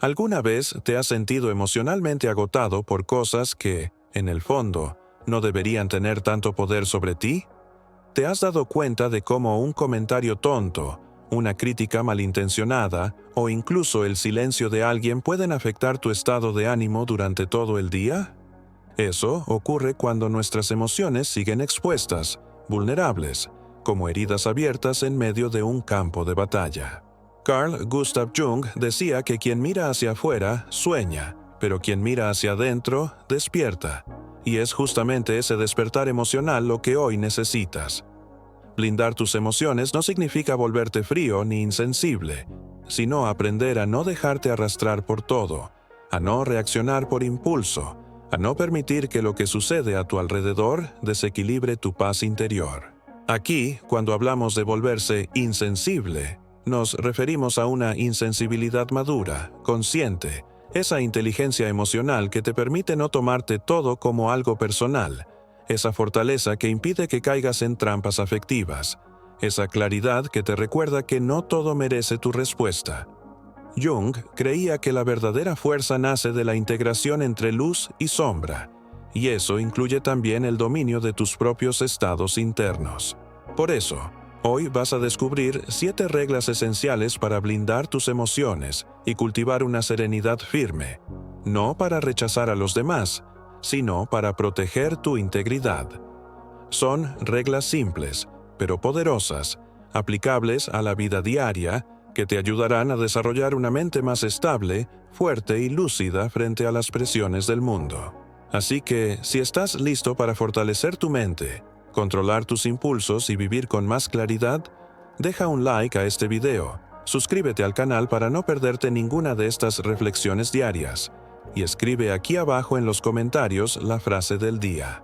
¿Alguna vez te has sentido emocionalmente agotado por cosas que, en el fondo, no deberían tener tanto poder sobre ti? ¿Te has dado cuenta de cómo un comentario tonto, una crítica malintencionada o incluso el silencio de alguien pueden afectar tu estado de ánimo durante todo el día? Eso ocurre cuando nuestras emociones siguen expuestas, vulnerables, como heridas abiertas en medio de un campo de batalla. Carl Gustav Jung decía que quien mira hacia afuera sueña, pero quien mira hacia adentro despierta. Y es justamente ese despertar emocional lo que hoy necesitas. Blindar tus emociones no significa volverte frío ni insensible, sino aprender a no dejarte arrastrar por todo, a no reaccionar por impulso, a no permitir que lo que sucede a tu alrededor desequilibre tu paz interior. Aquí, cuando hablamos de volverse insensible, nos referimos a una insensibilidad madura, consciente, esa inteligencia emocional que te permite no tomarte todo como algo personal, esa fortaleza que impide que caigas en trampas afectivas, esa claridad que te recuerda que no todo merece tu respuesta. Jung creía que la verdadera fuerza nace de la integración entre luz y sombra, y eso incluye también el dominio de tus propios estados internos. Por eso, hoy vas a descubrir 7 reglas esenciales para blindar tus emociones y cultivar una serenidad firme, no para rechazar a los demás, sino para proteger tu integridad. Son reglas simples, pero poderosas, aplicables a la vida diaria, que te ayudarán a desarrollar una mente más estable, fuerte y lúcida frente a las presiones del mundo. Así que, si estás listo para fortalecer tu mente, controlar tus impulsos y vivir con más claridad, deja un like a este video, suscríbete al canal para no perderte ninguna de estas reflexiones diarias, y escribe aquí abajo en los comentarios la frase del día.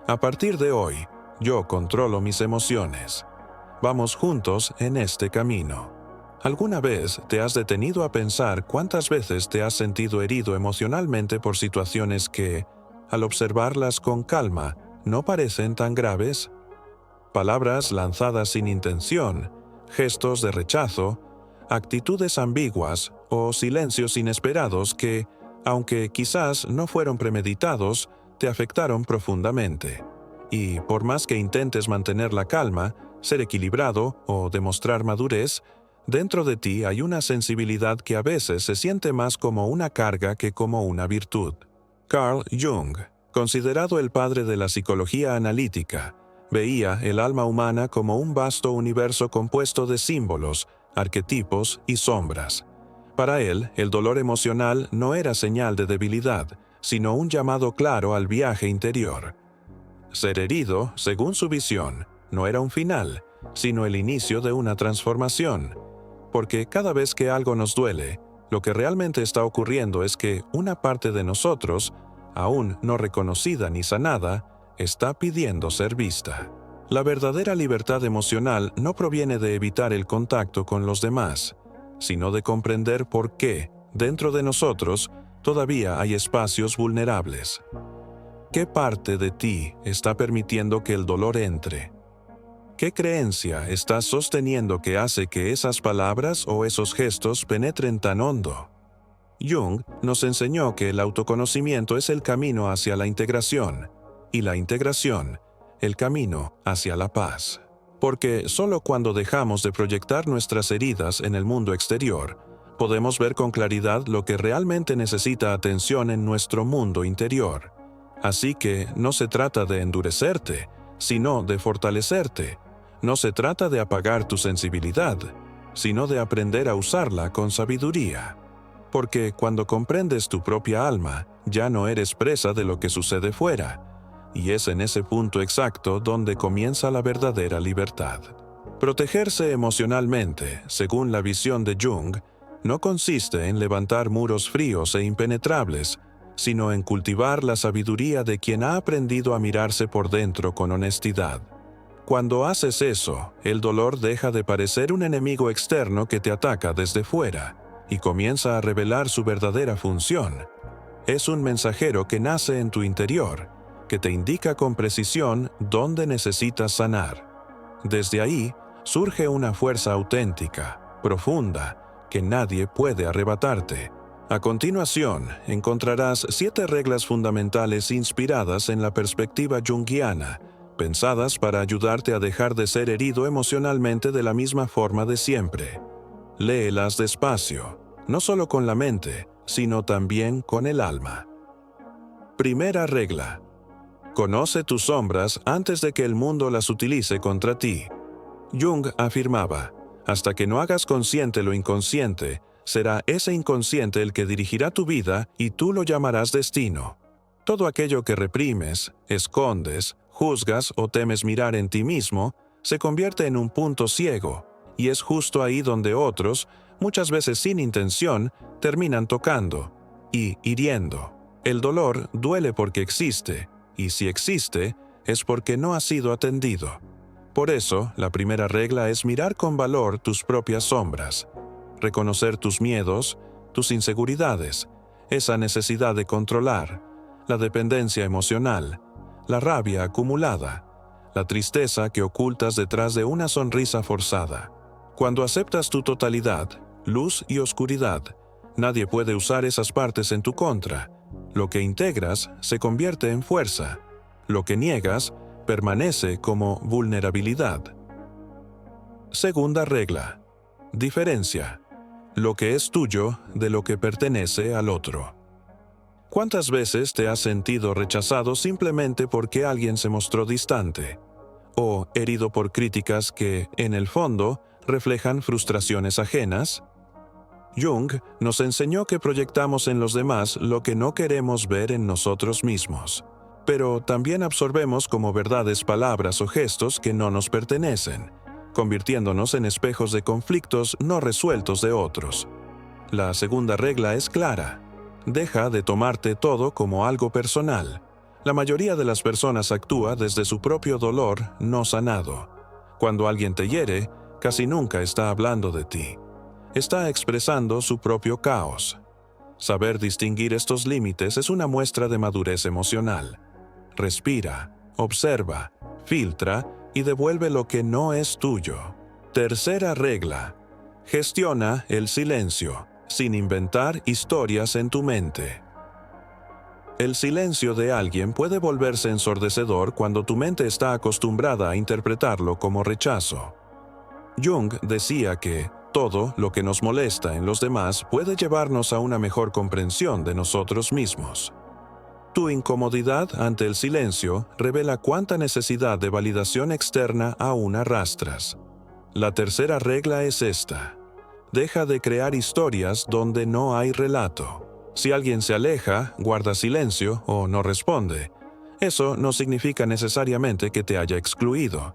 A partir de hoy, yo controlo mis emociones. Vamos juntos en este camino. ¿Alguna vez te has detenido a pensar cuántas veces te has sentido herido emocionalmente por situaciones que, al observarlas con calma, no parecen tan graves? Palabras lanzadas sin intención, gestos de rechazo, actitudes ambiguas o silencios inesperados que, aunque quizás no fueron premeditados, te afectaron profundamente. Y por más que intentes mantener la calma, ser equilibrado o demostrar madurez, dentro de ti hay una sensibilidad que a veces se siente más como una carga que como una virtud. Carl Jung, considerado el padre de la psicología analítica, veía el alma humana como un vasto universo compuesto de símbolos, arquetipos y sombras. Para él, el dolor emocional no era señal de debilidad, sino un llamado claro al viaje interior. Ser herido, según su visión, no era un final, sino el inicio de una transformación. Porque cada vez que algo nos duele, lo que realmente está ocurriendo es que una parte de nosotros, aún no reconocida ni sanada, está pidiendo ser vista. La verdadera libertad emocional no proviene de evitar el contacto con los demás, sino de comprender por qué, dentro de nosotros, todavía hay espacios vulnerables. ¿Qué parte de ti está permitiendo que el dolor entre? ¿Qué creencia estás sosteniendo que hace que esas palabras o esos gestos penetren tan hondo? Jung nos enseñó que el autoconocimiento es el camino hacia la integración, y la integración, el camino hacia la paz. Porque solo cuando dejamos de proyectar nuestras heridas en el mundo exterior, podemos ver con claridad lo que realmente necesita atención en nuestro mundo interior. Así que no se trata de endurecerte, sino de fortalecerte. No se trata de apagar tu sensibilidad, sino de aprender a usarla con sabiduría. Porque cuando comprendes tu propia alma, ya no eres presa de lo que sucede fuera, y es en ese punto exacto donde comienza la verdadera libertad. Protegerse emocionalmente, según la visión de Jung, no consiste en levantar muros fríos e impenetrables, sino en cultivar la sabiduría de quien ha aprendido a mirarse por dentro con honestidad. Cuando haces eso, el dolor deja de parecer un enemigo externo que te ataca desde fuera y comienza a revelar su verdadera función. Es un mensajero que nace en tu interior, que te indica con precisión dónde necesitas sanar. Desde ahí, surge una fuerza auténtica, profunda, que nadie puede arrebatarte, A continuación, encontrarás 7 reglas fundamentales inspiradas en la perspectiva junguiana, pensadas para ayudarte a dejar de ser herido emocionalmente de la misma forma de siempre. Léelas despacio, no solo con la mente, sino también con el alma. Primera regla. Conoce tus sombras antes de que el mundo las utilice contra ti. Jung afirmaba, hasta que no hagas consciente lo inconsciente, será ese inconsciente el que dirigirá tu vida y tú lo llamarás destino. Todo aquello que reprimes, escondes, juzgas o temes mirar en ti mismo, se convierte en un punto ciego, y es justo ahí donde otros, muchas veces sin intención, terminan tocando y hiriendo. El dolor duele porque existe, y si existe, es porque no ha sido atendido. Por eso, la primera regla es mirar con valor tus propias sombras. Reconocer tus miedos, tus inseguridades, esa necesidad de controlar, la dependencia emocional, la rabia acumulada, la tristeza que ocultas detrás de una sonrisa forzada. Cuando aceptas tu totalidad, luz y oscuridad, nadie puede usar esas partes en tu contra. Lo que integras se convierte en fuerza. Lo que niegas permanece como vulnerabilidad. Segunda regla. Diferencia. Lo que es tuyo de lo que pertenece al otro. ¿Cuántas veces te has sentido rechazado simplemente porque alguien se mostró distante? ¿O herido por críticas que, en el fondo, reflejan frustraciones ajenas? Jung nos enseñó que proyectamos en los demás lo que no queremos ver en nosotros mismos. Pero también absorbemos como verdades palabras o gestos que no nos pertenecen, convirtiéndonos en espejos de conflictos no resueltos de otros. La segunda regla es clara. Deja de tomarte todo como algo personal. La mayoría de las personas actúa desde su propio dolor no sanado. Cuando alguien te hiere, casi nunca está hablando de ti. Está expresando su propio caos. Saber distinguir estos límites es una muestra de madurez emocional. Respira, observa, filtra y devuelve lo que no es tuyo. Tercera regla. Gestiona el silencio, sin inventar historias en tu mente. El silencio de alguien puede volverse ensordecedor cuando tu mente está acostumbrada a interpretarlo como rechazo. Jung decía que todo lo que nos molesta en los demás puede llevarnos a una mejor comprensión de nosotros mismos. Tu incomodidad ante el silencio revela cuánta necesidad de validación externa aún arrastras. La tercera regla es esta. Deja de crear historias donde no hay relato. Si alguien se aleja, guarda silencio o no responde, eso no significa necesariamente que te haya excluido.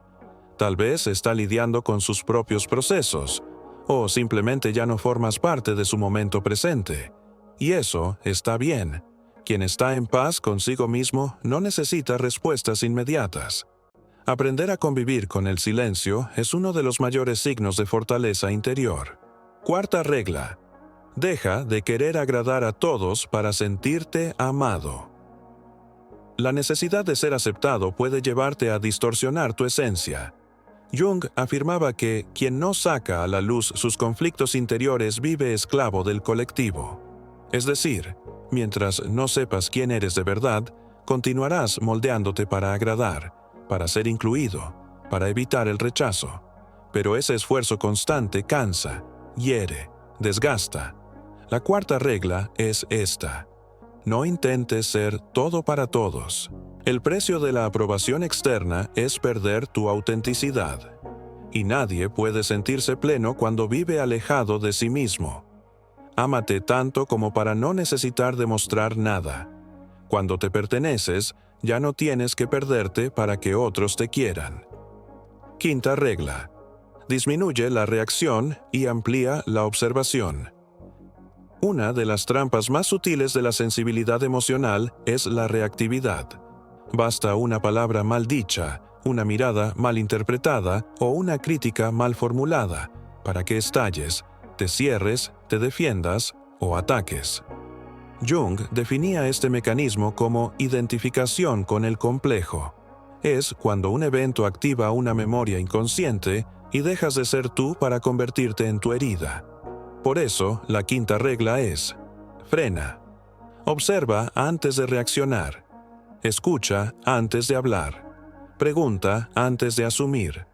Tal vez está lidiando con sus propios procesos, o simplemente ya no formas parte de su momento presente. Y eso está bien. Quien está en paz consigo mismo no necesita respuestas inmediatas. Aprender a convivir con el silencio es uno de los mayores signos de fortaleza interior. Cuarta regla. Deja de querer agradar a todos para sentirte amado. La necesidad de ser aceptado puede llevarte a distorsionar tu esencia. Jung afirmaba que quien no saca a la luz sus conflictos interiores vive esclavo del colectivo. Es decir, mientras no sepas quién eres de verdad, continuarás moldeándote para agradar, para ser incluido, para evitar el rechazo. Pero ese esfuerzo constante cansa, hiere, desgasta. La cuarta regla es esta. No intentes ser todo para todos. El precio de la aprobación externa es perder tu autenticidad. Y nadie puede sentirse pleno cuando vive alejado de sí mismo. Ámate tanto como para no necesitar demostrar nada. Cuando te perteneces, ya no tienes que perderte para que otros te quieran. Quinta regla. Disminuye la reacción y amplía la observación. Una de las trampas más sutiles de la sensibilidad emocional es la reactividad. Basta una palabra mal dicha, una mirada mal interpretada o una crítica mal formulada para que estalles, te cierres, te defiendas o ataques. Jung definía este mecanismo como identificación con el complejo. Es cuando un evento activa una memoria inconsciente y dejas de ser tú para convertirte en tu herida. Por eso, la quinta regla es: Frena. Observa antes de reaccionar. Escucha antes de hablar. Pregunta antes de asumir.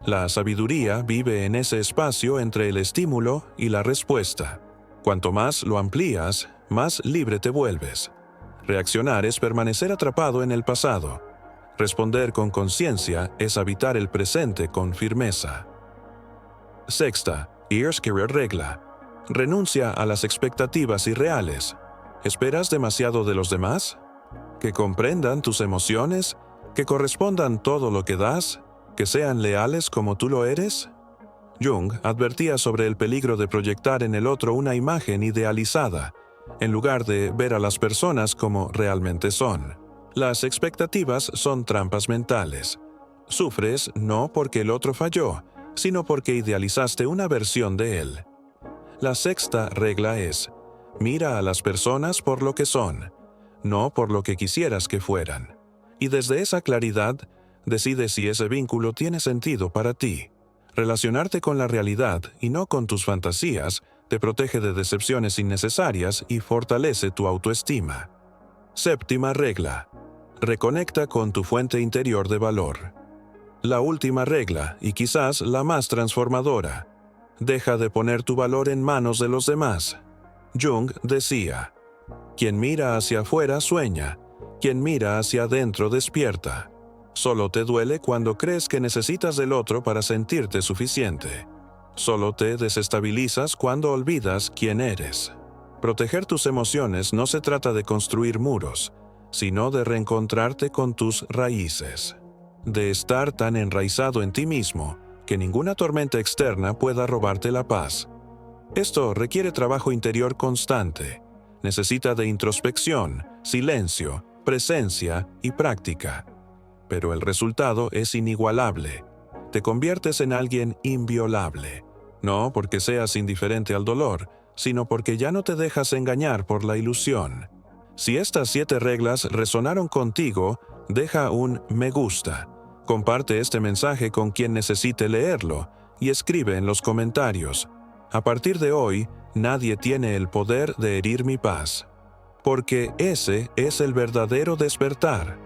La sabiduría vive en ese espacio entre el estímulo y la respuesta. Cuanto más lo amplías, más libre te vuelves. Reaccionar es permanecer atrapado en el pasado. Responder con conciencia es habitar el presente con firmeza. Sexta y regla. Renuncia a las expectativas irreales. ¿Esperas demasiado de los demás? ¿Que comprendan tus emociones? ¿Que correspondan todo lo que das? ¿Que sean leales como tú lo eres? Jung advertía sobre el peligro de proyectar en el otro una imagen idealizada, en lugar de ver a las personas como realmente son. Las expectativas son trampas mentales. Sufres no porque el otro falló, sino porque idealizaste una versión de él. La sexta regla es: mira a las personas por lo que son, no por lo que quisieras que fueran. Y desde esa claridad, decide si ese vínculo tiene sentido para ti. Relacionarte con la realidad y no con tus fantasías te protege de decepciones innecesarias y fortalece tu autoestima. Séptima regla. Reconecta con tu fuente interior de valor. La última regla, y quizás la más transformadora. Deja de poner tu valor en manos de los demás. Jung decía: quien mira hacia afuera sueña, quien mira hacia adentro despierta. Solo te duele cuando crees que necesitas del otro para sentirte suficiente. Solo te desestabilizas cuando olvidas quién eres. Proteger tus emociones no se trata de construir muros, sino de reencontrarte con tus raíces. De estar tan enraizado en ti mismo que ninguna tormenta externa pueda robarte la paz. Esto requiere trabajo interior constante. Necesita de introspección, silencio, presencia y práctica. Pero el resultado es inigualable. Te conviertes en alguien inviolable. No porque seas indiferente al dolor, sino porque ya no te dejas engañar por la ilusión. Si estas 7 reglas resonaron contigo, deja un me gusta. Comparte este mensaje con quien necesite leerlo y escribe en los comentarios: a partir de hoy, nadie tiene el poder de herir mi paz. Porque ese es el verdadero despertar.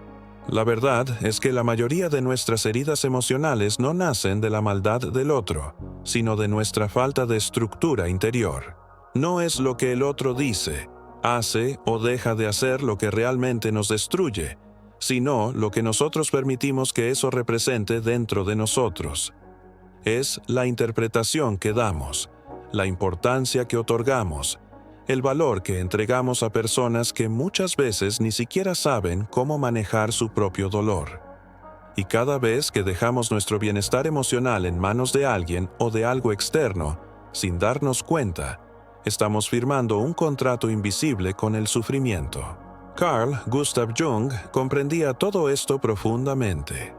La verdad es que la mayoría de nuestras heridas emocionales no nacen de la maldad del otro, sino de nuestra falta de estructura interior. No es lo que el otro dice, hace o deja de hacer lo que realmente nos destruye, sino lo que nosotros permitimos que eso represente dentro de nosotros. Es la interpretación que damos, la importancia que otorgamos, el valor que entregamos a personas que muchas veces ni siquiera saben cómo manejar su propio dolor. Y cada vez que dejamos nuestro bienestar emocional en manos de alguien o de algo externo, sin darnos cuenta, estamos firmando un contrato invisible con el sufrimiento. Carl Gustav Jung comprendía todo esto profundamente.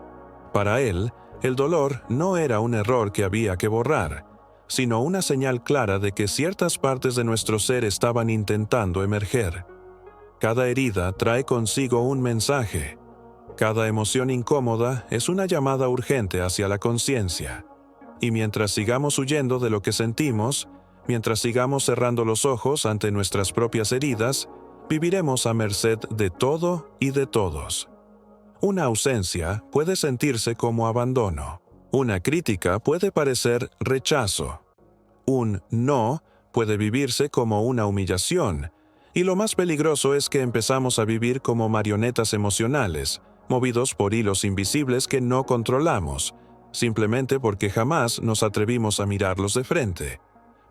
Para él, el dolor no era un error que había que borrar, sino una señal clara de que ciertas partes de nuestro ser estaban intentando emerger. Cada herida trae consigo un mensaje. Cada emoción incómoda es una llamada urgente hacia la conciencia. Y mientras sigamos huyendo de lo que sentimos, mientras sigamos cerrando los ojos ante nuestras propias heridas, viviremos a merced de todo y de todos. Una ausencia puede sentirse como abandono. Una crítica puede parecer rechazo. Un no puede vivirse como una humillación. Y lo más peligroso es que empezamos a vivir como marionetas emocionales, movidos por hilos invisibles que no controlamos, simplemente porque jamás nos atrevimos a mirarlos de frente.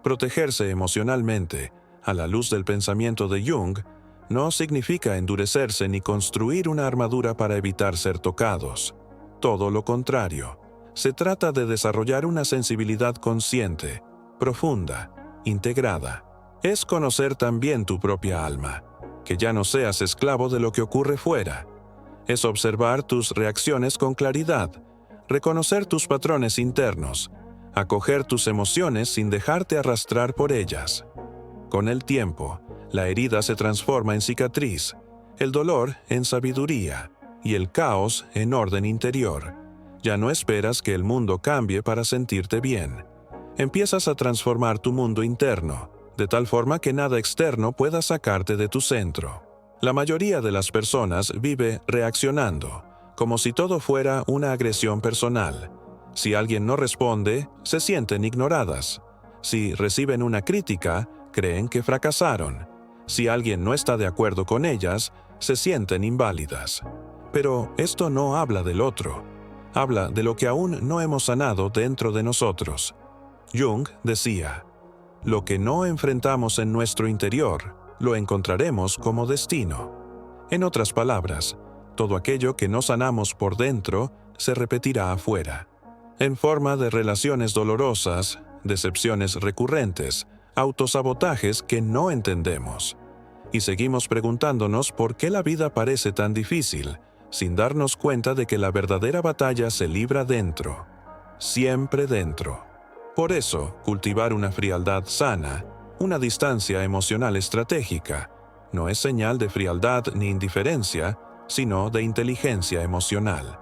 Protegerse emocionalmente, a la luz del pensamiento de Jung, no significa endurecerse ni construir una armadura para evitar ser tocados. Todo lo contrario. Se trata de desarrollar una sensibilidad consciente, profunda, integrada. Es conocer también tu propia alma, que ya no seas esclavo de lo que ocurre fuera. Es observar tus reacciones con claridad, reconocer tus patrones internos, acoger tus emociones sin dejarte arrastrar por ellas. Con el tiempo, la herida se transforma en cicatriz, el dolor en sabiduría y el caos en orden interior. Ya no esperas que el mundo cambie para sentirte bien. Empiezas a transformar tu mundo interno, de tal forma que nada externo pueda sacarte de tu centro. La mayoría de las personas vive reaccionando, como si todo fuera una agresión personal. Si alguien no responde, se sienten ignoradas. Si reciben una crítica, creen que fracasaron. Si alguien no está de acuerdo con ellas, se sienten inválidas. Pero esto no habla del otro. Habla de lo que aún no hemos sanado dentro de nosotros. Jung decía, lo que no enfrentamos en nuestro interior, lo encontraremos como destino. En otras palabras, todo aquello que no sanamos por dentro se repetirá afuera, en forma de relaciones dolorosas, decepciones recurrentes, autosabotajes que no entendemos. Y seguimos preguntándonos por qué la vida parece tan difícil, sin darnos cuenta de que la verdadera batalla se libra dentro, siempre dentro. Por eso, cultivar una frialdad sana, una distancia emocional estratégica, no es señal de frialdad ni indiferencia, sino de inteligencia emocional.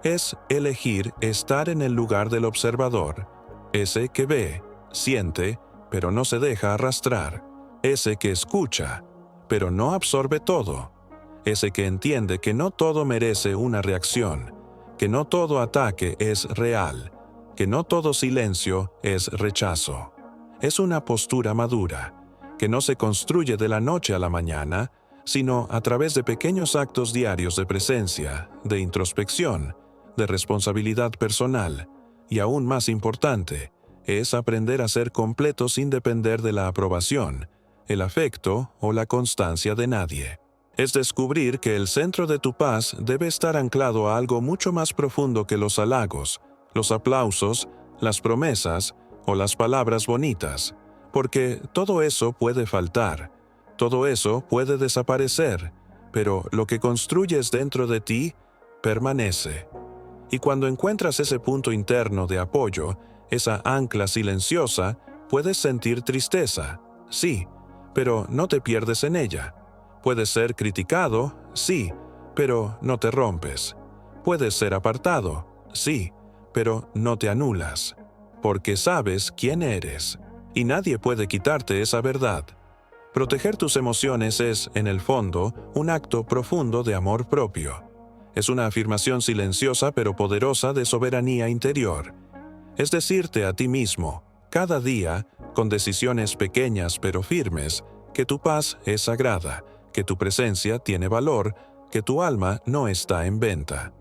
Es elegir estar en el lugar del observador, ese que ve, siente, pero no se deja arrastrar, ese que escucha, pero no absorbe todo, ese que entiende que no todo merece una reacción, que no todo ataque es real, que no todo silencio es rechazo. Es una postura madura, que no se construye de la noche a la mañana, sino a través de pequeños actos diarios de presencia, de introspección, de responsabilidad personal, y aún más importante, es aprender a ser completo sin depender de la aprobación, el afecto o la constancia de nadie. Es descubrir que el centro de tu paz debe estar anclado a algo mucho más profundo que los halagos, los aplausos, las promesas o las palabras bonitas, porque todo eso puede faltar, todo eso puede desaparecer, pero lo que construyes dentro de ti permanece. Y cuando encuentras ese punto interno de apoyo, esa ancla silenciosa, puedes sentir tristeza, sí, pero no te pierdes en ella. Puedes ser criticado, sí, pero no te rompes. Puedes ser apartado, sí, pero no te anulas, porque sabes quién eres, y nadie puede quitarte esa verdad. Proteger tus emociones es, en el fondo, un acto profundo de amor propio. Es una afirmación silenciosa pero poderosa de soberanía interior. Es decirte a ti mismo, cada día, con decisiones pequeñas pero firmes, que tu paz es sagrada, que tu presencia tiene valor, que tu alma no está en venta.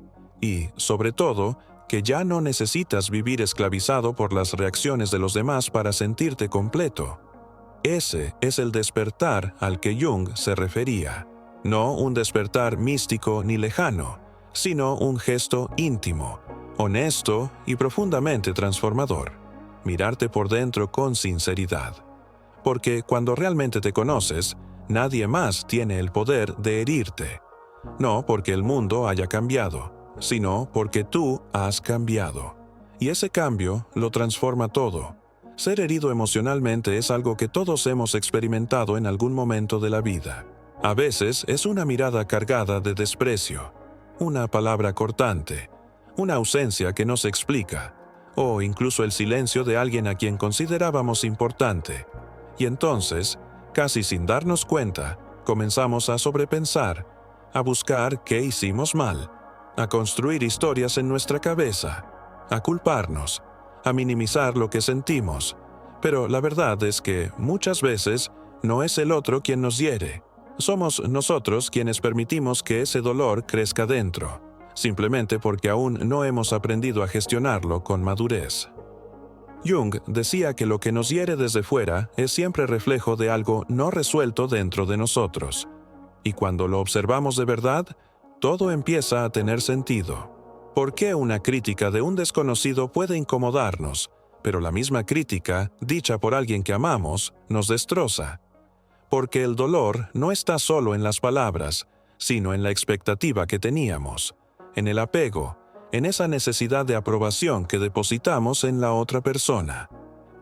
Y, sobre todo, que ya no necesitas vivir esclavizado por las reacciones de los demás para sentirte completo. Ese es el despertar al que Jung se refería. No un despertar místico ni lejano, sino un gesto íntimo, honesto y profundamente transformador. Mirarte por dentro con sinceridad. Porque cuando realmente te conoces, nadie más tiene el poder de herirte. No porque el mundo haya cambiado, sino porque tú has cambiado. Y ese cambio lo transforma todo. Ser herido emocionalmente es algo que todos hemos experimentado en algún momento de la vida. A veces es una mirada cargada de desprecio, una palabra cortante, una ausencia que no se explica, o incluso el silencio de alguien a quien considerábamos importante. Y entonces, casi sin darnos cuenta, comenzamos a sobrepensar, a buscar qué hicimos mal, a construir historias en nuestra cabeza, a culparnos, a minimizar lo que sentimos. Pero la verdad es que, muchas veces, no es el otro quien nos hiere. Somos nosotros quienes permitimos que ese dolor crezca dentro, simplemente porque aún no hemos aprendido a gestionarlo con madurez. Jung decía que lo que nos hiere desde fuera es siempre reflejo de algo no resuelto dentro de nosotros. Y cuando lo observamos de verdad, todo empieza a tener sentido. ¿Por qué una crítica de un desconocido puede incomodarnos, pero la misma crítica, dicha por alguien que amamos, nos destroza? Porque el dolor no está solo en las palabras, sino en la expectativa que teníamos, en el apego, en esa necesidad de aprobación que depositamos en la otra persona.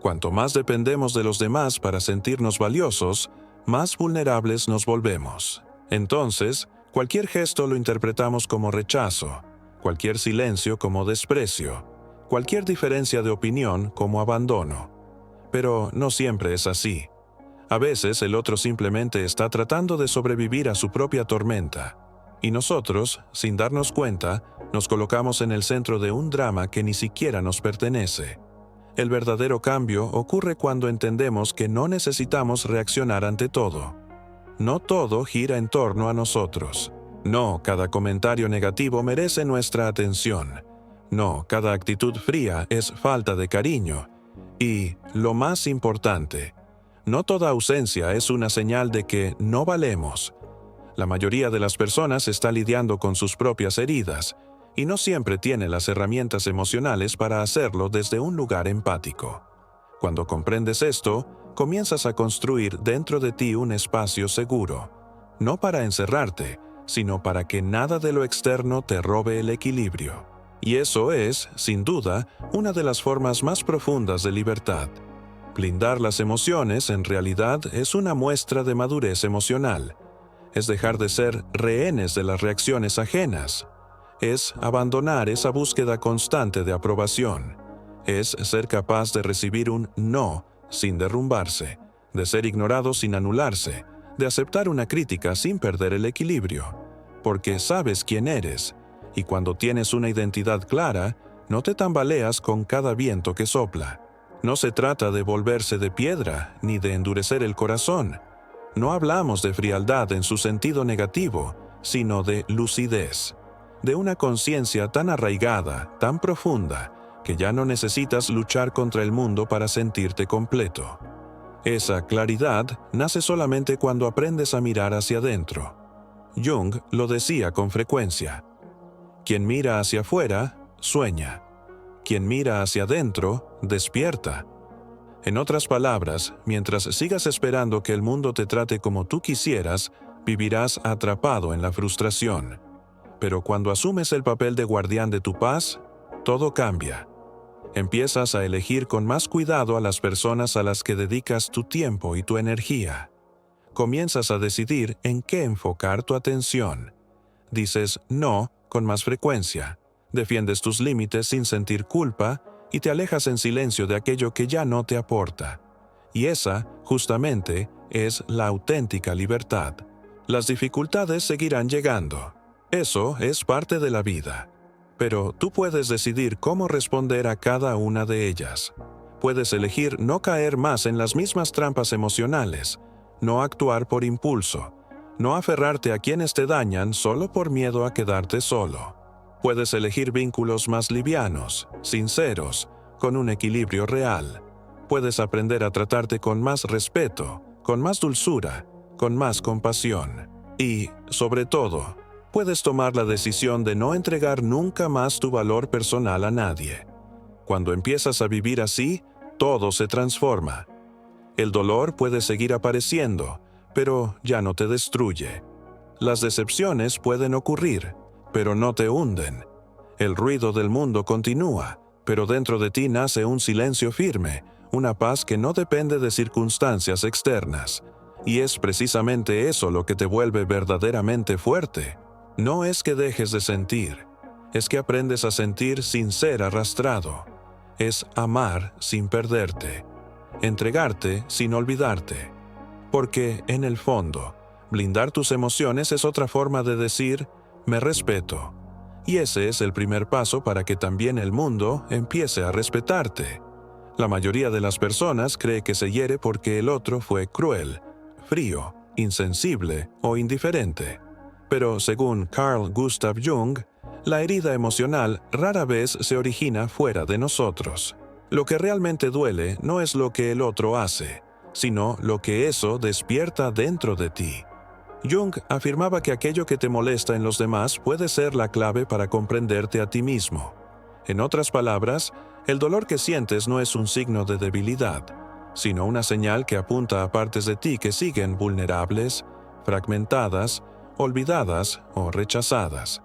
Cuanto más dependemos de los demás para sentirnos valiosos, más vulnerables nos volvemos. Entonces, cualquier gesto lo interpretamos como rechazo, cualquier silencio como desprecio, cualquier diferencia de opinión como abandono. Pero no siempre es así. A veces el otro simplemente está tratando de sobrevivir a su propia tormenta. Y nosotros, sin darnos cuenta, nos colocamos en el centro de un drama que ni siquiera nos pertenece. El verdadero cambio ocurre cuando entendemos que no necesitamos reaccionar ante todo. No todo gira en torno a nosotros. No, cada comentario negativo merece nuestra atención. No, cada actitud fría es falta de cariño. Y, lo más importante, no toda ausencia es una señal de que no valemos. La mayoría de las personas está lidiando con sus propias heridas y no siempre tiene las herramientas emocionales para hacerlo desde un lugar empático. Cuando comprendes esto, comienzas a construir dentro de ti un espacio seguro, no para encerrarte, sino para que nada de lo externo te robe el equilibrio. Y eso es, sin duda, una de las formas más profundas de libertad. Blindar las emociones, en realidad, es una muestra de madurez emocional. Es dejar de ser rehenes de las reacciones ajenas. Es abandonar esa búsqueda constante de aprobación. Es ser capaz de recibir un no sin derrumbarse, de ser ignorado sin anularse, de aceptar una crítica sin perder el equilibrio. Porque sabes quién eres, y cuando tienes una identidad clara, no te tambaleas con cada viento que sopla. No se trata de volverse de piedra, ni de endurecer el corazón. No hablamos de frialdad en su sentido negativo, sino de lucidez, de una conciencia tan arraigada, tan profunda, que ya no necesitas luchar contra el mundo para sentirte completo. Esa claridad nace solamente cuando aprendes a mirar hacia adentro. Jung lo decía con frecuencia: quien mira hacia afuera, sueña. Quien mira hacia adentro, despierta. En otras palabras, mientras sigas esperando que el mundo te trate como tú quisieras, vivirás atrapado en la frustración. Pero cuando asumes el papel de guardián de tu paz, todo cambia. Empiezas a elegir con más cuidado a las personas a las que dedicas tu tiempo y tu energía. Comienzas a decidir en qué enfocar tu atención. Dices no con más frecuencia. Defiendes tus límites sin sentir culpa y te alejas en silencio de aquello que ya no te aporta. Y esa, justamente, es la auténtica libertad. Las dificultades seguirán llegando. Eso es parte de la vida. Pero tú puedes decidir cómo responder a cada una de ellas. Puedes elegir no caer más en las mismas trampas emocionales, no actuar por impulso, no aferrarte a quienes te dañan solo por miedo a quedarte solo. Puedes elegir vínculos más livianos, sinceros, con un equilibrio real. Puedes aprender a tratarte con más respeto, con más dulzura, con más compasión. Y, sobre todo, puedes tomar la decisión de no entregar nunca más tu valor personal a nadie. Cuando empiezas a vivir así, todo se transforma. El dolor puede seguir apareciendo, pero ya no te destruye. Las decepciones pueden ocurrir, pero no te hunden. El ruido del mundo continúa, pero dentro de ti nace un silencio firme, una paz que no depende de circunstancias externas. Y es precisamente eso lo que te vuelve verdaderamente fuerte. No es que dejes de sentir, es que aprendes a sentir sin ser arrastrado. Es amar sin perderte, entregarte sin olvidarte. Porque, en el fondo, blindar tus emociones es otra forma de decir: me respeto. Y ese es el primer paso para que también el mundo empiece a respetarte. La mayoría de las personas cree que se hiere porque el otro fue cruel, frío, insensible o indiferente. Pero según Carl Gustav Jung, la herida emocional rara vez se origina fuera de nosotros. Lo que realmente duele no es lo que el otro hace, sino lo que eso despierta dentro de ti. Jung afirmaba que aquello que te molesta en los demás puede ser la clave para comprenderte a ti mismo. En otras palabras, el dolor que sientes no es un signo de debilidad, sino una señal que apunta a partes de ti que siguen vulnerables, fragmentadas, olvidadas o rechazadas.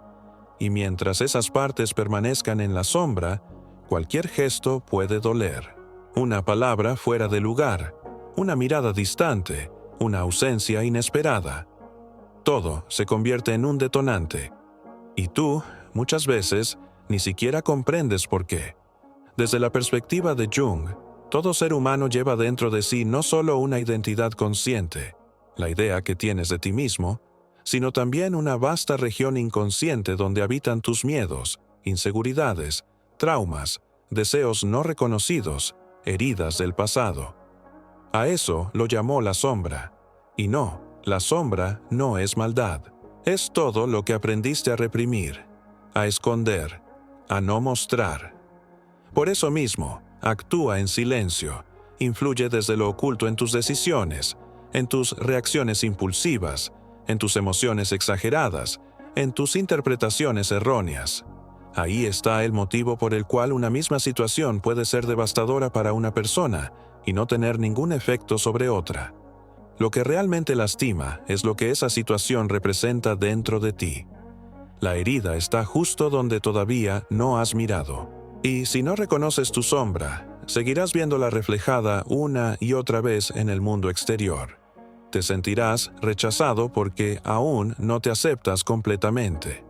Y mientras esas partes permanezcan en la sombra, cualquier gesto puede doler. Una palabra fuera de lugar, una mirada distante, una ausencia inesperada. Todo se convierte en un detonante. Y tú, muchas veces, ni siquiera comprendes por qué. Desde la perspectiva de Jung, Todo ser humano lleva dentro de sí no solo una identidad consciente, la idea que tienes de ti mismo, sino también una vasta región inconsciente donde habitan tus miedos, inseguridades, traumas, deseos no reconocidos, heridas del pasado. A eso lo llamó la sombra. Y no, la sombra no es maldad. Es todo lo que aprendiste a reprimir, a esconder, a no mostrar. Por eso mismo, actúa en silencio, influye desde lo oculto en tus decisiones, en tus reacciones impulsivas, en tus emociones exageradas, en tus interpretaciones erróneas. Ahí está el motivo por el cual una misma situación puede ser devastadora para una persona y no tener ningún efecto sobre otra. Lo que realmente lastima es lo que esa situación representa dentro de ti. La herida está justo donde todavía no has mirado. Y si no reconoces tu sombra, seguirás viéndola reflejada una y otra vez en el mundo exterior. Te sentirás rechazado porque aún no te aceptas completamente.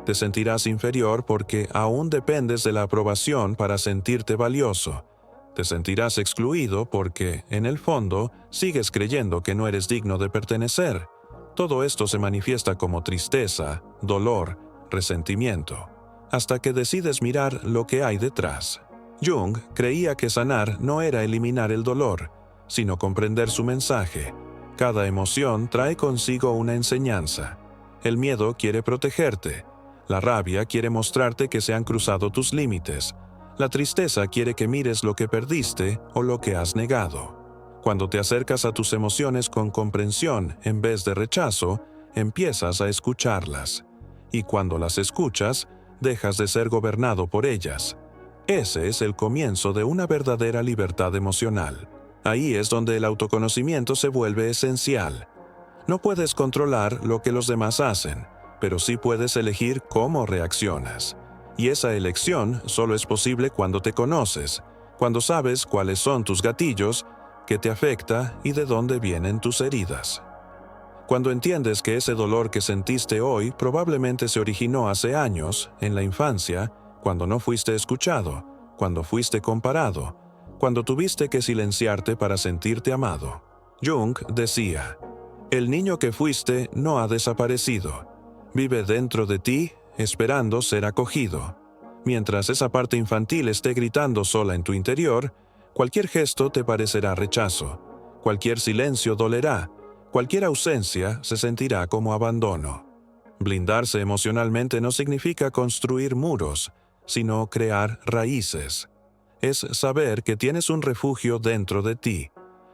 Te sentirás inferior porque aún dependes de la aprobación para sentirte valioso. Te sentirás excluido porque, en el fondo, sigues creyendo que no eres digno de pertenecer. Todo esto se manifiesta como tristeza, dolor, resentimiento, hasta que decides mirar lo que hay detrás. Jung creía que sanar no era eliminar el dolor, sino comprender su mensaje. Cada emoción trae consigo una enseñanza. El miedo quiere protegerte. La rabia quiere mostrarte que se han cruzado tus límites. La tristeza quiere que mires lo que perdiste o lo que has negado. Cuando te acercas a tus emociones con comprensión en vez de rechazo, empiezas a escucharlas. Y cuando las escuchas, dejas de ser gobernado por ellas. Ese es el comienzo de una verdadera libertad emocional. Ahí es donde el autoconocimiento se vuelve esencial. No puedes controlar lo que los demás hacen, pero sí puedes elegir cómo reaccionas. Y esa elección solo es posible cuando te conoces, cuando sabes cuáles son tus gatillos, qué te afecta y de dónde vienen tus heridas. Cuando entiendes que ese dolor que sentiste hoy probablemente se originó hace años, en la infancia, cuando no fuiste escuchado, cuando fuiste comparado, cuando tuviste que silenciarte para sentirte amado. Jung decía, el niño que fuiste no ha desaparecido. Vive dentro de ti, esperando ser acogido. Mientras esa parte infantil esté gritando sola en tu interior, cualquier gesto te parecerá rechazo. Cualquier silencio dolerá. Cualquier ausencia se sentirá como abandono. Blindarse emocionalmente no significa construir muros, sino crear raíces. Es saber que tienes un refugio dentro de ti,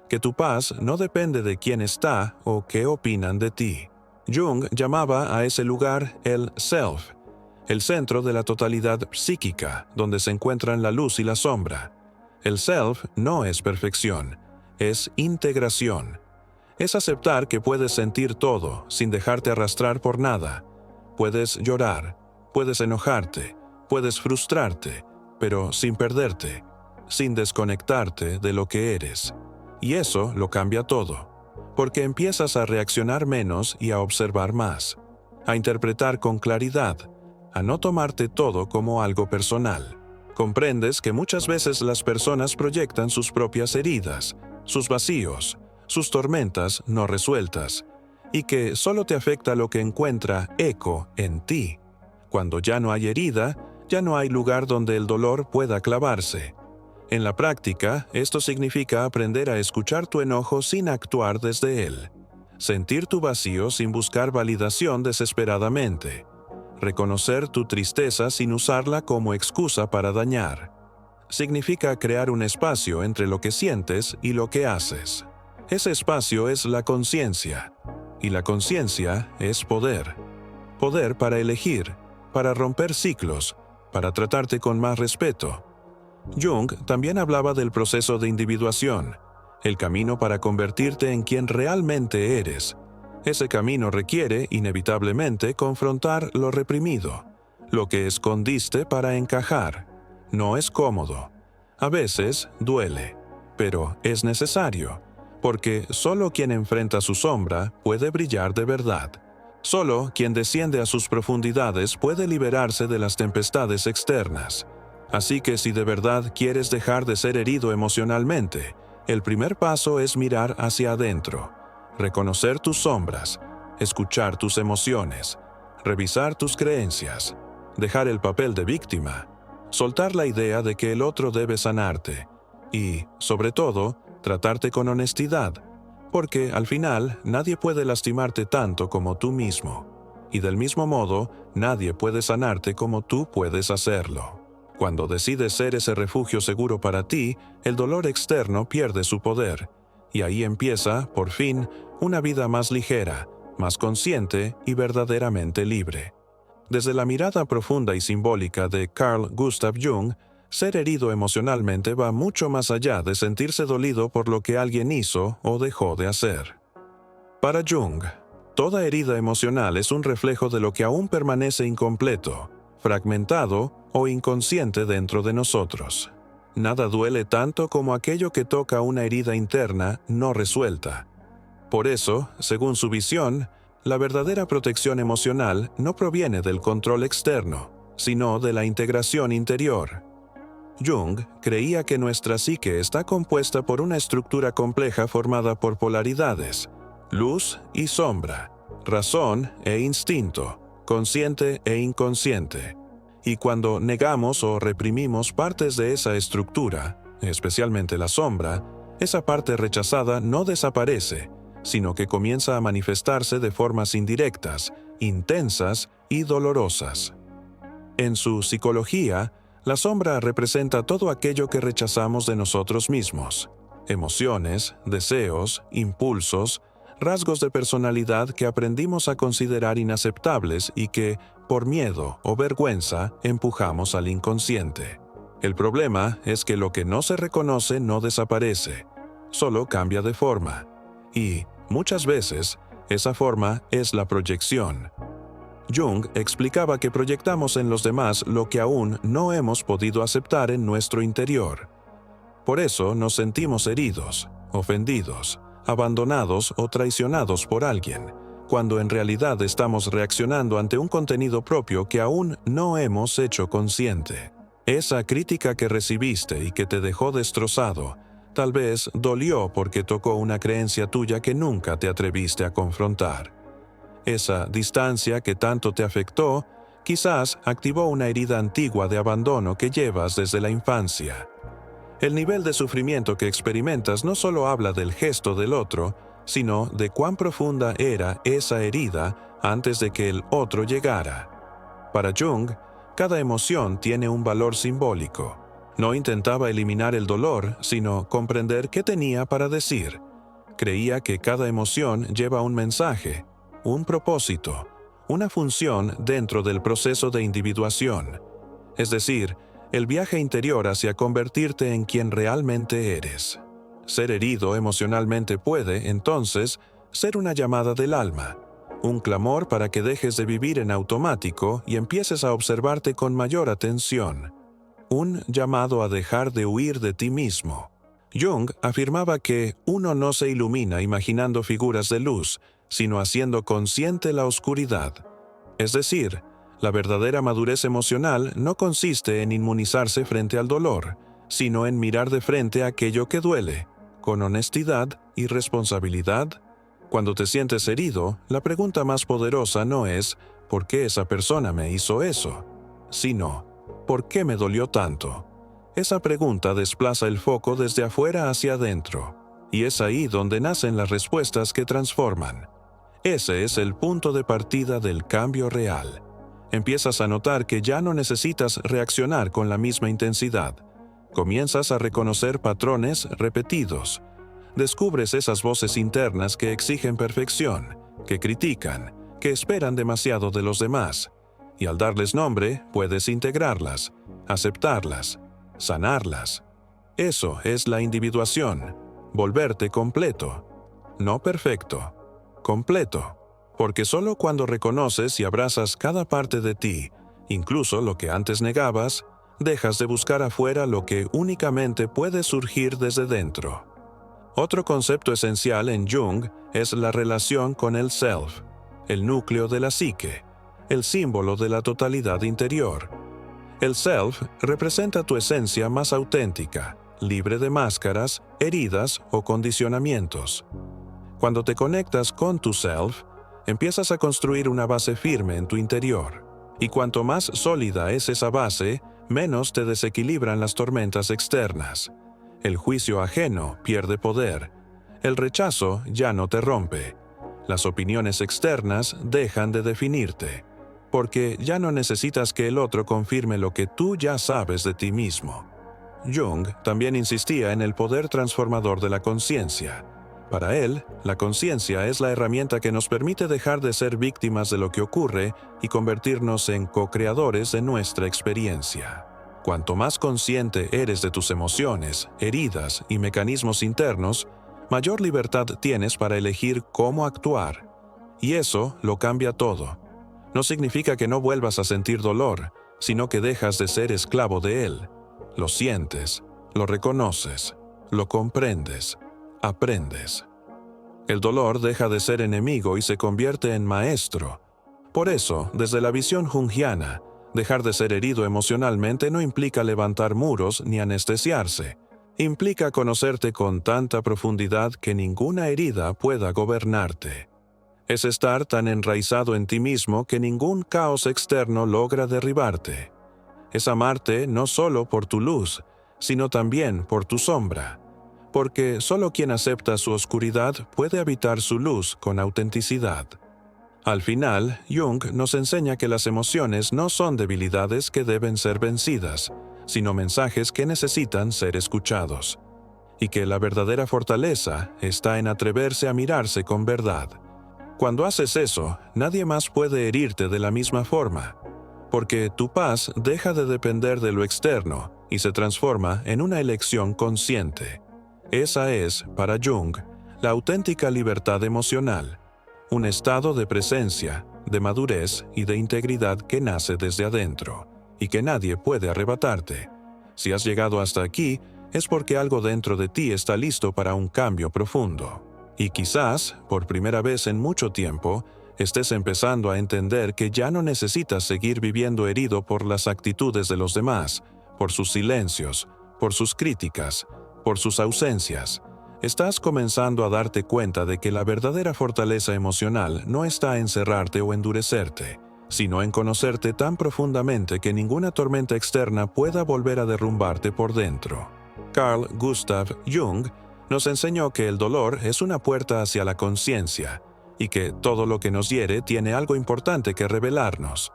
que tu paz no depende de quién está o qué opinan de ti. Jung llamaba a ese lugar el self, el centro de la totalidad psíquica, donde se encuentran la luz y la sombra. El self no es perfección, es integración. Es aceptar que puedes sentir todo sin dejarte arrastrar por nada. Puedes llorar, puedes enojarte, puedes frustrarte, pero sin perderte, sin desconectarte de lo que eres. Y eso lo cambia todo, porque empiezas a reaccionar menos y a observar más, a interpretar con claridad, a no tomarte todo como algo personal. Comprendes que muchas veces las personas proyectan sus propias heridas, sus vacíos, sus tormentas no resueltas, y que solo te afecta lo que encuentra eco en ti. Cuando ya no hay herida, ya no hay lugar donde el dolor pueda clavarse. En la práctica, esto significa aprender a escuchar tu enojo sin actuar desde él, sentir tu vacío sin buscar validación desesperadamente, reconocer tu tristeza sin usarla como excusa para dañar. Significa crear un espacio entre lo que sientes y lo que haces. Ese espacio es la conciencia, y la conciencia es poder. Poder para elegir, para romper ciclos, para tratarte con más respeto. Jung también hablaba del proceso de individuación, el camino para convertirte en quien realmente eres. Ese camino requiere, inevitablemente, confrontar lo reprimido, lo que escondiste para encajar. No es cómodo. A veces duele, pero es necesario, porque solo quien enfrenta su sombra puede brillar de verdad. Solo quien desciende a sus profundidades puede liberarse de las tempestades externas. Así que si de verdad quieres dejar de ser herido emocionalmente, el primer paso es mirar hacia adentro, reconocer tus sombras, escuchar tus emociones, revisar tus creencias, dejar el papel de víctima, soltar la idea de que el otro debe sanarte y, sobre todo, tratarte con honestidad, porque al final nadie puede lastimarte tanto como tú mismo, y del mismo modo nadie puede sanarte como tú puedes hacerlo. Cuando decides ser ese refugio seguro para ti, el dolor externo pierde su poder, y ahí empieza, por fin, una vida más ligera, más consciente y verdaderamente libre. Desde la mirada profunda y simbólica de Carl Gustav Jung, ser herido emocionalmente va mucho más allá de sentirse dolido por lo que alguien hizo o dejó de hacer. Para Jung, toda herida emocional es un reflejo de lo que aún permanece incompleto, fragmentado o inconsciente dentro de nosotros. Nada duele tanto como aquello que toca una herida interna no resuelta. Por eso, según su visión, la verdadera protección emocional no proviene del control externo, sino de la integración interior. Jung creía que nuestra psique está compuesta por una estructura compleja formada por polaridades, luz y sombra, razón e instinto, consciente e inconsciente. Y cuando negamos o reprimimos partes de esa estructura, especialmente la sombra, esa parte rechazada no desaparece, sino que comienza a manifestarse de formas indirectas, intensas y dolorosas. En su psicología, la sombra representa todo aquello que rechazamos de nosotros mismos: emociones, deseos, impulsos, rasgos de personalidad que aprendimos a considerar inaceptables y que, por miedo o vergüenza, empujamos al inconsciente. El problema es que lo que no se reconoce no desaparece, solo cambia de forma. Y, muchas veces, esa forma es la proyección. Jung explicaba que proyectamos en los demás lo que aún no hemos podido aceptar en nuestro interior. Por eso nos sentimos heridos, ofendidos, abandonados o traicionados por alguien, cuando en realidad estamos reaccionando ante un contenido propio que aún no hemos hecho consciente. Esa crítica que recibiste y que te dejó destrozado, tal vez dolió porque tocó una creencia tuya que nunca te atreviste a confrontar. Esa distancia que tanto te afectó, quizás activó una herida antigua de abandono que llevas desde la infancia. El nivel de sufrimiento que experimentas no solo habla del gesto del otro, sino de cuán profunda era esa herida antes de que el otro llegara. Para Jung, cada emoción tiene un valor simbólico. No intentaba eliminar el dolor, sino comprender qué tenía para decir. Creía que cada emoción lleva un mensaje, un propósito, una función dentro del proceso de individuación, es decir, el viaje interior hacia convertirte en quien realmente eres. Ser herido emocionalmente puede, entonces, ser una llamada del alma, un clamor para que dejes de vivir en automático y empieces a observarte con mayor atención, un llamado a dejar de huir de ti mismo. Jung afirmaba que uno no se ilumina imaginando figuras de luz, sino haciendo consciente la oscuridad. Es decir, la verdadera madurez emocional no consiste en inmunizarse frente al dolor, sino en mirar de frente aquello que duele, con honestidad y responsabilidad. Cuando te sientes herido, la pregunta más poderosa no es ¿por qué esa persona me hizo eso?, sino ¿por qué me dolió tanto? Esa pregunta desplaza el foco desde afuera hacia adentro, y es ahí donde nacen las respuestas que transforman. Ese es el punto de partida del cambio real. Empiezas a notar que ya no necesitas reaccionar con la misma intensidad. Comienzas a reconocer patrones repetidos. Descubres esas voces internas que exigen perfección, que critican, que esperan demasiado de los demás. Y al darles nombre, puedes integrarlas, aceptarlas, sanarlas. Eso es la individuación, volverte completo, no perfecto. Completo, porque solo cuando reconoces y abrazas cada parte de ti, incluso lo que antes negabas, dejas de buscar afuera lo que únicamente puede surgir desde dentro. Otro concepto esencial en Jung es la relación con el self, el núcleo de la psique, el símbolo de la totalidad interior. El self representa tu esencia más auténtica, libre de máscaras, heridas o condicionamientos. Cuando te conectas con tu self, empiezas a construir una base firme en tu interior. Y cuanto más sólida es esa base, menos te desequilibran las tormentas externas. El juicio ajeno pierde poder. El rechazo ya no te rompe. Las opiniones externas dejan de definirte, porque ya no necesitas que el otro confirme lo que tú ya sabes de ti mismo. Jung también insistía en el poder transformador de la conciencia. Para él, la conciencia es la herramienta que nos permite dejar de ser víctimas de lo que ocurre y convertirnos en co-creadores de nuestra experiencia. Cuanto más consciente eres de tus emociones, heridas y mecanismos internos, mayor libertad tienes para elegir cómo actuar. Y eso lo cambia todo. No significa que no vuelvas a sentir dolor, sino que dejas de ser esclavo de él. Lo sientes, lo reconoces, lo comprendes, aprendes. El dolor deja de ser enemigo y se convierte en maestro. Por eso, desde la visión junguiana, dejar de ser herido emocionalmente no implica levantar muros ni anestesiarse. Implica conocerte con tanta profundidad que ninguna herida pueda gobernarte. Es estar tan enraizado en ti mismo que ningún caos externo logra derribarte. Es amarte no solo por tu luz, sino también por tu sombra, porque solo quien acepta su oscuridad puede habitar su luz con autenticidad. Al final, Jung nos enseña que las emociones no son debilidades que deben ser vencidas, sino mensajes que necesitan ser escuchados, y que la verdadera fortaleza está en atreverse a mirarse con verdad. Cuando haces eso, nadie más puede herirte de la misma forma, porque tu paz deja de depender de lo externo y se transforma en una elección consciente. Esa es, para Jung, la auténtica libertad emocional, un estado de presencia, de madurez y de integridad que nace desde adentro, y que nadie puede arrebatarte. Si has llegado hasta aquí, es porque algo dentro de ti está listo para un cambio profundo. Y quizás, por primera vez en mucho tiempo, estés empezando a entender que ya no necesitas seguir viviendo herido por las actitudes de los demás, por sus silencios, por sus críticas, por sus ausencias. Estás comenzando a darte cuenta de que la verdadera fortaleza emocional no está en cerrarte o endurecerte, sino en conocerte tan profundamente que ninguna tormenta externa pueda volver a derrumbarte por dentro. Carl Gustav Jung nos enseñó que el dolor es una puerta hacia la conciencia y que todo lo que nos hiere tiene algo importante que revelarnos.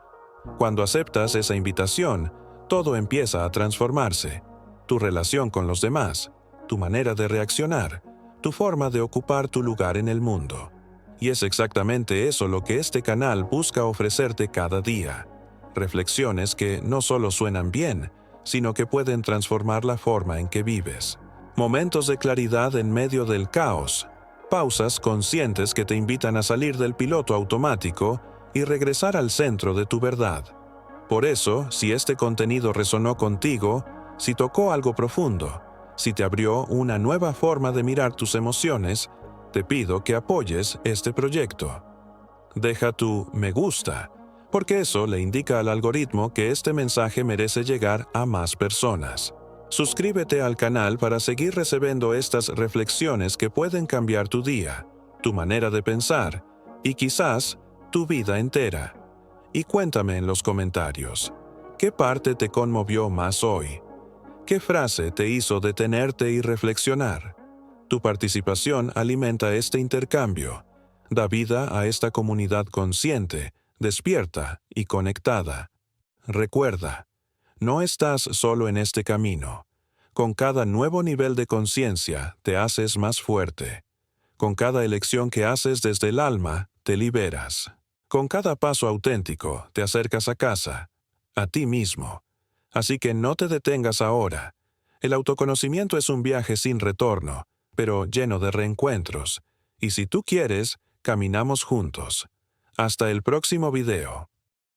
Cuando aceptas esa invitación, todo empieza a transformarse. Tu relación con los demás, tu manera de reaccionar, tu forma de ocupar tu lugar en el mundo. Y es exactamente eso lo que este canal busca ofrecerte cada día. Reflexiones que no solo suenan bien, sino que pueden transformar la forma en que vives. Momentos de claridad en medio del caos. Pausas conscientes que te invitan a salir del piloto automático y regresar al centro de tu verdad. Por eso, si este contenido resonó contigo, si tocó algo profundo, si te abrió una nueva forma de mirar tus emociones, te pido que apoyes este proyecto. Deja tu me gusta, porque eso le indica al algoritmo que este mensaje merece llegar a más personas. Suscríbete al canal para seguir recibiendo estas reflexiones que pueden cambiar tu día, tu manera de pensar y quizás tu vida entera. Y cuéntame en los comentarios, ¿qué parte te conmovió más hoy? ¿Qué frase te hizo detenerte y reflexionar? Tu participación alimenta este intercambio, da vida a esta comunidad consciente, despierta y conectada. Recuerda, no estás solo en este camino. Con cada nuevo nivel de conciencia te haces más fuerte. Con cada elección que haces desde el alma, te liberas. Con cada paso auténtico te acercas a casa, a ti mismo. Así que no te detengas ahora. El autoconocimiento es un viaje sin retorno, pero lleno de reencuentros. Y si tú quieres, caminamos juntos. Hasta el próximo video.